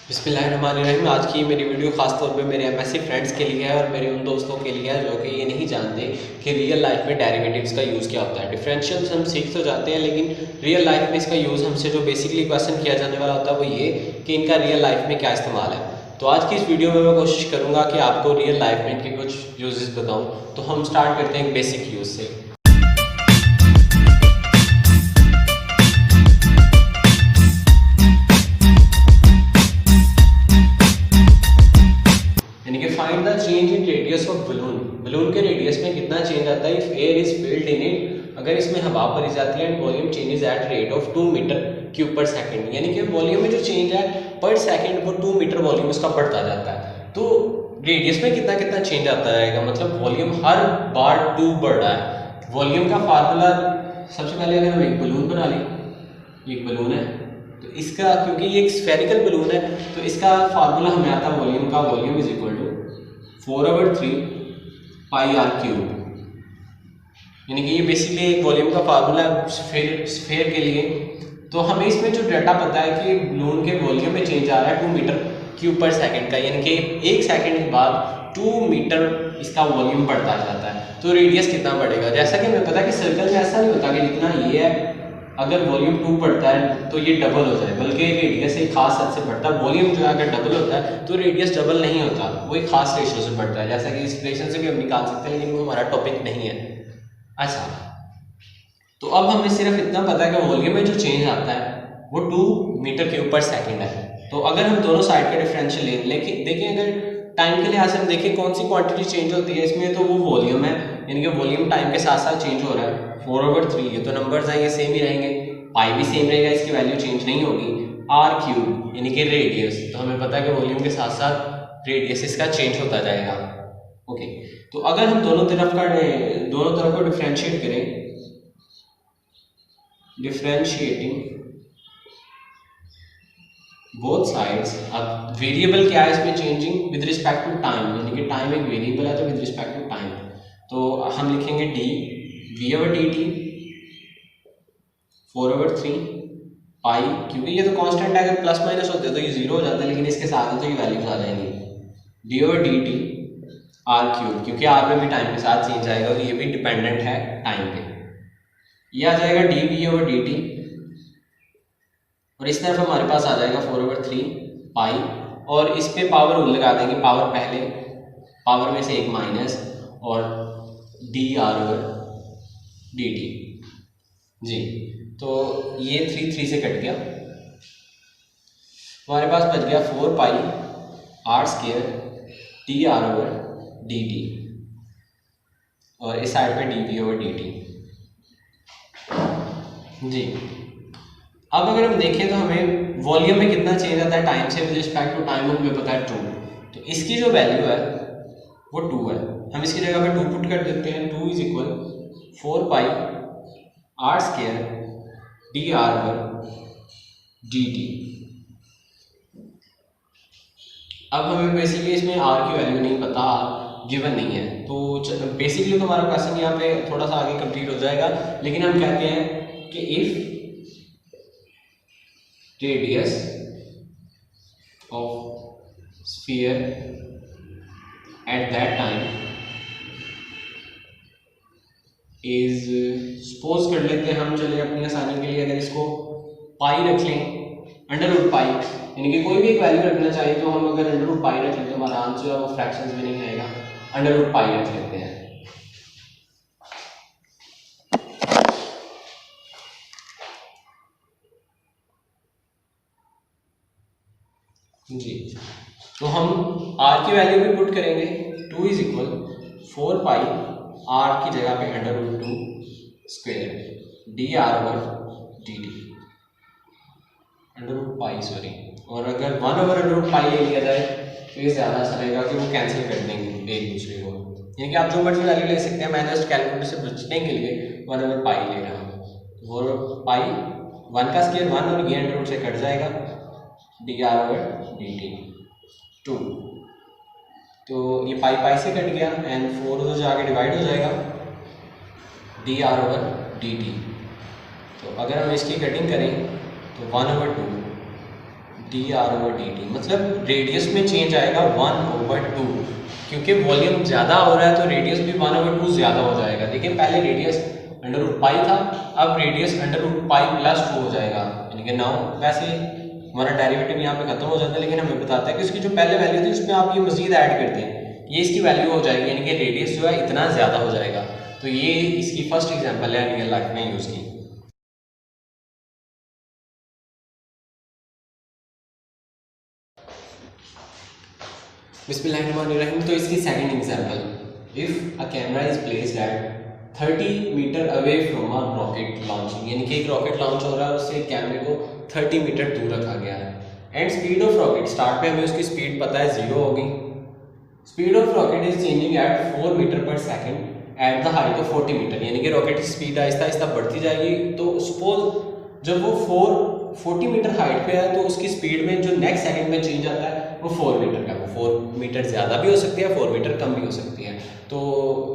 बिस्मिल्लाहिर्रहमानिर्रहीम। आज की मेरी वीडियो खास तौर पे मेरे एमएससी फ्रेंड्स के लिए है और मेरे उन दोस्तों के लिए है जो कि ये नहीं जानते कि रियल लाइफ में डेरिवेटिव्स का यूज़ क्या होता है। डिफरेंशियल्स हम सीख तो जाते हैं, लेकिन रियल लाइफ में इसका यूज़ हमसे जो बेसिकली क्वेश्चन किया जाने वाला होता है वो ये कि इनका रियल लाइफ में क्या इस्तेमाल है। तो आज की इस वीडियो में मैं कोशिश करूँगा कि आपको रियल लाइफ में इनके कुछ यूजेस बताऊँ। तो हम स्टार्ट करते हैं एक बेसिक यूज़ से। यानी कि find the change in radius of balloon. Balloon के रेडियस में कितना चेंज आता है if air is filled in it, अगर इसमें हवा भरी जाती है and volume changes at rate of 2 metre cube per second. यानी कि वॉल्यूम में जो चेंज है पर सेकंड वो 2 मीटर वॉल्यूम उसका बढ़ता जाता है। तो रेडियस में कितना कितना चेंज आता रहेगा, मतलब वॉल्यूम हर बार 2 बढ़ रहा है। वॉल्यूम का फार्मूला सबसे पहले अगर हम एक बलून बना लें, एक बलून है तो इसका, क्योंकि ये एक स्फेरिकल बलून है तो इसका फार्मूला हमें आता है वॉल्यूम का, volume is equal to 4/3 pi r cube. यानी कि ये बेसिकली एक वॉल्यूम का फार्मूला है स्फेयर के लिए। तो हमें इसमें जो डाटा पता है कि बलून के वॉल्यूम में चेंज आ रहा है 2 मीटर क्यूब पर सेकंड का, यानी कि 1 सेकंड के बाद 2 मीटर इसका वॉल्यूम बढ़ता जाता है। तो रेडियस कितना बढ़ेगा, जैसा कि हमें पता है कि सर्कल में ऐसा नहीं होता कि जितना ये है अगर वॉल्यूम 2 बढ़ता है तो ये डबल हो जाए, बल्कि रेडियस एक खास हद से बढ़ता है। वॉल्यूम जो है अगर डबल होता है तो रेडियस डबल नहीं होता, वो एक खास रेशियो से बढ़ता है। जैसा कि इस इक्वेशन से भी हम निकाल सकते हैं, लेकिन वो हमारा टॉपिक नहीं है। अच्छा, तो अब हमें सिर्फ इतना पता है कि वॉल्यूम में जो चेंज आता है वो 2 मीटर क्यूब पर सेकेंड है। तो अगर हम दोनों साइड का डिफरेंशियल लें, लेकिन देखें अगर टाइम के लिहाज से हम देखें कौन सी क्वांटिटी चेंज होती है इसमें, तो वो वॉल्यूम है। यानी कि वॉल्यूम टाइम के साथ साथ चेंज हो रहा है। 4/3 ये तो नंबर्स हैं, ये सेम ही रहेंगे। पाई भी सेम रहेगा, इसकी वैल्यू चेंज नहीं होगी। आर क्यूब यानी कि रेडियस, तो हमें पता है कि वॉल्यूम के साथ साथ रेडियस इसका चेंज होता जाएगा। ओके, तो अगर हम दोनों तरफ को डिफरेंशिएट करें, डिफरेंशिएटिंग बोथ साइड्स। अब वेरिएबल क्या है इसमें, changing with respect to time, यानी कि टाइम एक वेरिएबल है तो विद रिस्पेक्ट टू टाइम। तो हम लिखेंगे डी v/dt 4/3 पाई, क्योंकि ये तो कांस्टेंट है, अगर प्लस माइनस होते तो ये 0 हो जाता है, लेकिन इसके साथ तो ये वैल्यूज आ जाएंगी। d/dt आर क्यूब, क्योंकि आर में भी टाइम के साथ चेंज आएगा और ये भी डिपेंडेंट है टाइम पे। ये आ जाएगा dv/dt और इस तरफ हमारे पास आ जाएगा 4/3 पाई, और इस पे पावर लगा देंगे, पावर पहले पावर में से एक माइनस और dr/dt जी। तो ये 3 से कट गया, हमारे पास बच गया 4 पाई r² dr/dt और इस साइड पे dv/dt जी। अब अगर हम देखें तो हमें वॉल्यूम में कितना चेंज आता है टाइम से विद रिस्पेक्ट टू टाइम, हमें पता है 2। तो इसकी जो वैल्यू है वो 2 है, हम इसकी जगह पे 2 पुट कर देते हैं। 2 = 4 पाई r² dr/dt। अब हमें बेसिकली इसमें r की वैल्यू नहीं पता, गिवन नहीं है, तो बेसिकली तो हमारा क्वेश्चन यहाँ पे थोड़ा सा आगे कंप्लीट हो जाएगा। लेकिन हम कहते हैं कि if radius of sphere at that time is, suppose कर लेते हैं हम, चले अपनी आसानी के लिए अगर इसको पाई रख लें, √π, यानी कि कोई भी एक वैल्यू रखना चाहिए तो हम अगर √π रख लें तो हमारा आंसर है वो फ्रैक्शंस में नहीं आएगा, √π रख लेते हैं जी। तो हम r की वैल्यू भी पुट करेंगे। 2 = 4 पाई r की जगह पे √2² dr/dt, √π सॉरी, और अगर 1/√π ले लिया जाए तो ये ज़्यादा अच्छा रहेगा कि वो कैंसिल कर देंगे एक दूसरे को। यानी कि आप जो मर्जी वैल्यू ले सकते हैं, मैं जस्ट कैलकुलेटर से बचने के लिए 1/π ले रहा हूँ। 4 1 का स्क्वायर 1 और ये √ से कट जाएगा, dr/dt 2। तो ये पाई से कट गया एंड 4 उधर जाके डिवाइड हो जाएगा, dr/dt। तो अगर हम इसकी कटिंग करें तो 1/2 dr/dt, मतलब रेडियस में चेंज आएगा 1/2, क्योंकि वॉल्यूम ज़्यादा हो रहा है तो रेडियस भी 1/2 ज़्यादा हो जाएगा। देखिए पहले रेडियस √π था, अब रेडियस √π+2 हो जाएगा, यानी कि नाउ वैसे हमारा डेरिवेटिव यहाँ पे खत्म हो जाता है, लेकिन हमें बताता है कि इसकी जो पहले वैल्यू थी उसमें आप ये मजीद ऐड करते हैं, ये इसकी वैल्यू हो जाएगी, यानी कि रेडियस जो है इतना ज़्यादा हो जाएगा। तो ये इसकी फर्स्ट एग्जाम्पल है रियल लाइफ में यूज़ की। बिस्मिल्लाहिर्रहमानिर्रहीम। तो इसकी second example, if a camera is placed at 30 metre away from a rocket launching, यानी कि एक रॉकेट लॉन्च हो रहा है, उससे कैमरे को 30 मीटर दूर रखा गया है। And speed of rocket, start पे हमें उसकी स्पीड पता है 0 होगी। Speed of rocket is changing at 4 metre पर second at the height of 40 metre, यानी कि रॉकेट की स्पीड आहिस्ता आहिस्ता बढ़ती जाएगी। तो सपोज जब वो 40 मीटर हाइट पे है तो उसकी स्पीड में जो नेक्स्ट सेकंड में चेंज आता है वो 4 मीटर का, वो 4 मीटर ज़्यादा भी हो सकती है, 4 मीटर कम भी हो सकती है। तो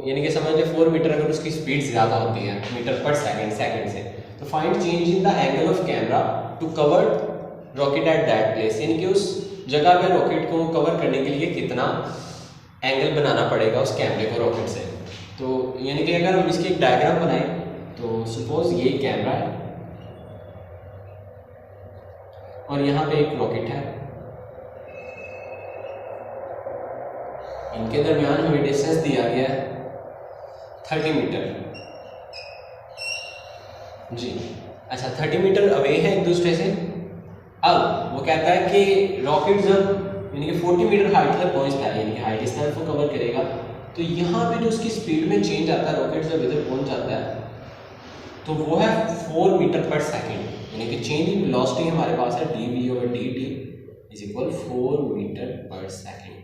यानी कि समझ लें 4 मीटर अगर उसकी स्पीड ज़्यादा होती है मीटर पर सेकंड से, तो find change in the angle of camera to cover rocket at that place, यानी कि उस जगह पे रॉकेट को कवर करने के लिए कितना एंगल बनाना पड़ेगा उस कैमरे को रॉकेट से। तो यानी कि अगर हम इसकी एक डायग्राम बनाएं, तो सपोज ये कैमरा है और यहाँ पे एक रॉकेट है, इनके दरमियान हमें डिस्टेंस दिया गया है 30 मीटर जी। अच्छा 30 मीटर अवे है एक दूसरे से। अब वो कहता है कि रॉकेट जब यानी कि 40 मीटर हाइट तक पहुंचता है, यानी कि हाइट इस तरफ को कवर करेगा, तो यहाँ पे जो उसकी स्पीड में चेंज आता है, रॉकेट जब इधर पहुंच जाता है तो वो है 4 मीटर पर सेकेंड, यानी कि चेंज इन वेलोसिटी हमारे पास है dv/dt इज इक्वल 4 मीटर पर सेकेंड।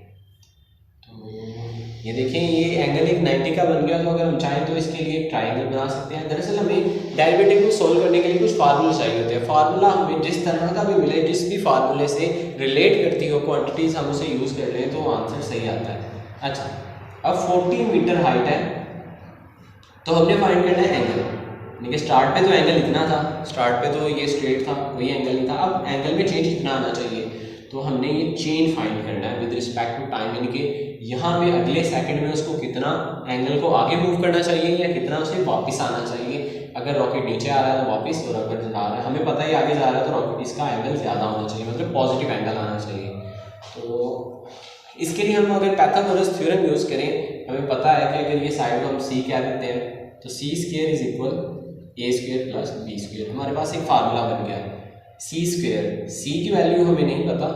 तो ये देखें ये एंगल एक 90 का बन गया। तो अगर हम चाहें तो इसके लिए एक ट्रायंगल बना सकते हैं। दरअसल हमें डेरिवेटिव को सोल्व करने के लिए कुछ फार्मूले चाहिए होते हैं। फार्मूला हमें जिस तरह का भी मिले, जिस भी फार्मूले से रिलेट करती हो क्वांटिटीज, हम उसे यूज़ कर लें तो आंसर सही आता है। अच्छा अब 40 मीटर हाइट है तो हमने फाइंड करना है एंगल, यानी कि स्टार्ट पे तो एंगल इतना था, स्टार्ट पे तो ये स्ट्रेट था, कोई एंगल नहीं था। अब एंगल में चेंज इतना आना चाहिए, तो हमने ये चेंज फाइंड करना है विद रिस्पेक्ट टू टाइम, यानी कि यहाँ पे अगले सेकंड में उसको कितना एंगल को आगे मूव करना चाहिए या कितना उसे वापस आना चाहिए। अगर रॉकेट नीचे आ रहा है तो वापस, और अगर जा रहा है हमें पता है आगे जा रहा है तो रॉकेट इसका एंगल ज़्यादा होना चाहिए, मतलब पॉजिटिव एंगल आना चाहिए। तो इसके लिए हम अगर पाइथागोरस थ्योरम यूज़ करें, हमें पता है कि अगर ये साइड को हम सी कह देते हैं तो C square is equal a square plus B square. हमारे पास एक फार्मूला बन गया है सी स्क्वायर। सी की वैल्यू हमें नहीं पता,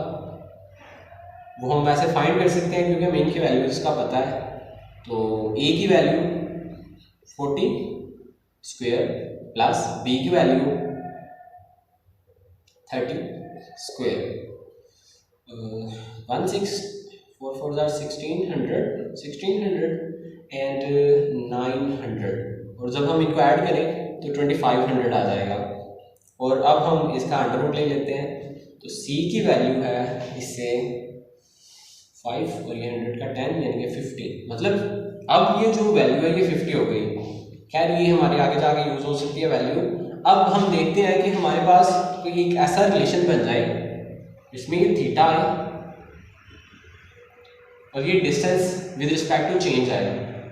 वो हम वैसे फाइंड कर सकते हैं क्योंकि हमें इनकी वैल्यूज का पता है। तो a की वैल्यू 40 स्क्वायर प्लस b की वैल्यू 30 स्क्वायर, 1600 एंड 900, और जब हम इनको ऐड करें तो 2500 आ जाएगा। और अब हम इसका अंडर रूट ले लेते हैं, तो c की वैल्यू है इससे 5 और ये 100 का 10 यानी कि 50, मतलब अब ये जो वैल्यू है ये 50 हो गई। खैर ये हमारे आगे जाके यूज़ हो सकती है वैल्यू। अब हम देखते हैं कि हमारे पास कोई एक ऐसा रिलेशन बन जाए जिसमें ये थीटा है और ये distance with respect to change है,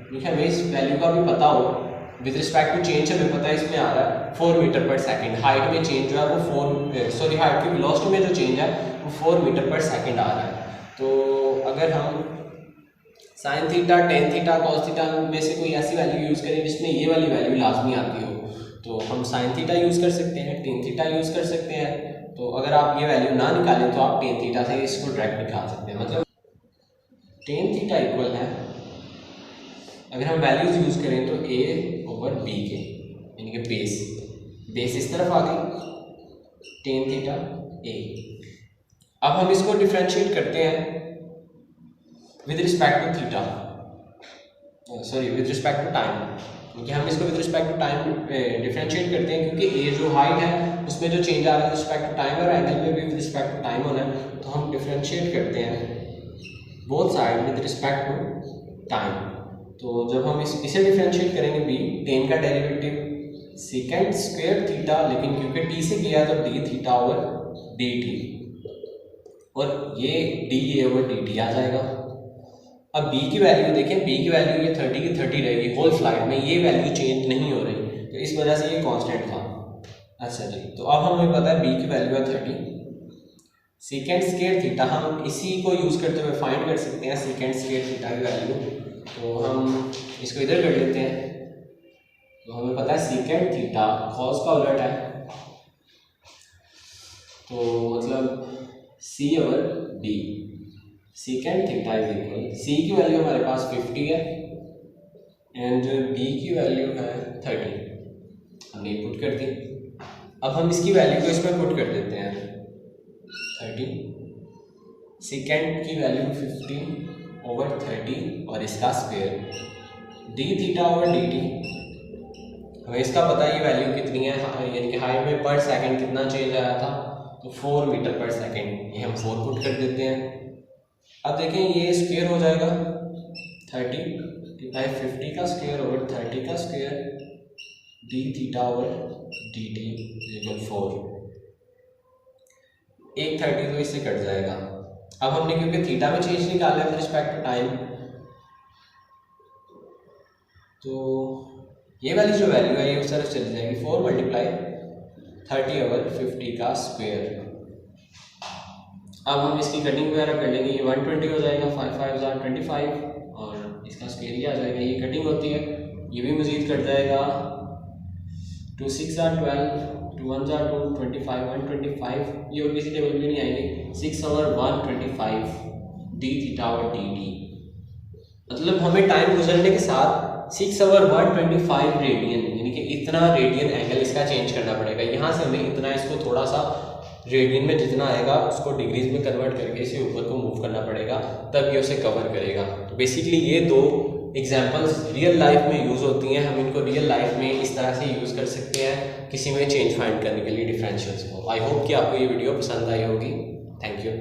क्योंकि हमें इस वैल्यू का भी पता हो। विद रिस्पेक्ट टू चेंज हमें पता है इसमें आ रहा है 4 मीटर पर सेकंड। हाइट में चेंज जो है वो हाइट की वेलोसिटी में जो चेंज है वो 4 मीटर पर सेकंड आ रहा है। तो अगर हम sine theta, tan theta, cos theta में से कोई ऐसी वैल्यू यूज़ करें जिसमें ये वाली वैल्यू लाजमी आती हो, तो हम साइन थीटा यूज़ कर सकते हैं, टेन थीटा यूज़ कर सकते हैं। तो अगर आप ये वैल्यू ना निकालें तो आप टेन थीटा से इसको डायरेक्ट निकाल सकते हैं। मतलब टेन थीटा इक्वल है, अगर हम वैल्यूज यूज़ करें तो a/b के, यानी कि बेस इस तरफ आ गई, टेन थीटा a। अब हम इसको डिफ्रेंशिएट करते हैं with respect to theta, sorry with respect to time, क्योंकि हम इसको with respect to time differentiate करते हैं क्योंकि a जो हाइट है उसमें जो चेंज आ रहा है विद रिस्पेक्ट टू टाइम और एंगल में भी विद रिस्पेक्ट टू टाइम होना है। तो हम डिफ्रेंशिएट करते हैं both side with respect to time. तो जब हम इसे डिफ्रेंशिएट करेंगे b, टेन का डेरिवेटिव सेकेंड स्क्वायर थीटा, लेकिन क्योंकि t से किया तो d थीटा ओवर dt, और ये dA/dt आ जाएगा। अब b की वैल्यू देखें, b की वैल्यू ये 30 की 30 रहेगी होल फ्लाइट में, ये वैल्यू चेंज नहीं हो रही, तो इस वजह से ये कांस्टेंट था। अच्छा जी, तो अब हमें पता है b की वैल्यू है 30। सीकेंड स्क्वायर थीटा हम इसी को यूज़ करते हुए फाइंड कर सकते हैं, सीकेंड स्क्वायर थीटा की वैल्यू। तो हम इसको इधर कर लेते हैं। तो हमें पता है सीकेंड थीटा कॉस का उलट है, तो मतलब C/D। Secant theta is equal, C की वैल्यू हमारे पास 50 है एंड D की वैल्यू है 30। हमने पुट कर दी। अब हम इसकी वैल्यू को इसमें पुट कर देते हैं 30, सीकेंड की वैल्यू 50/30 और इसका स्क्वायर d(θ/dt)। हमें इसका पता है ये वैल्यू कितनी है, यानी कि हाइट में पर सेकंड कितना चेंज आया था, तो 4 मीटर पर सेकंड। ये हम 4 पुट कर देते हैं। अब देखें ये स्क्वायर हो जाएगा 30 बाई 50 का स्क्वायर ओवर 30 का स्क्वायर d(θ/dt) = 4। एक 30 तो इससे कट जाएगा। अब हमने क्योंकि थीटा में चेंज निकाला है विद रिस्पेक्ट टू टाइम, तो ये वाली जो वैल्यू है ये उस तरफ चली जाएगी, 4 × 30/50 का स्क्वायर। अब हम इसकी कटिंग वगैरह कर लेंगे, ये 120 हो जाएगा, 5 5 are 25 और इसका स्क्वायर ही आ जाएगा। ये कटिंग होती है, ये भी मज़ीद कट जाएगा, 2 6 are 12, 2 1 are 2, 25 125। ये और किसी टेबल में नहीं आएंगे। 6/125 d(θ/dt)। मतलब हमें टाइम गुजरने के साथ 6/125 रेडियन, यानी कि इतना रेडियन एंगल इसका चेंज करना पड़ेगा। यहाँ से हमें इतना, इसको थोड़ा सा रेडियन में जितना आएगा उसको डिग्रीज में कन्वर्ट करके इसे ऊपर को मूव करना पड़ेगा, तब ये उसे कवर करेगा। तो बेसिकली ये दो एग्जांपल्स रियल लाइफ में यूज़ होती हैं। हम इनको रियल लाइफ में इस तरह से यूज़ कर सकते हैं किसी में चेंज फाइंड करने के लिए डिफरेंशियल्स को। आई होप कि आपको ये वीडियो पसंद आई होगी। Thank you.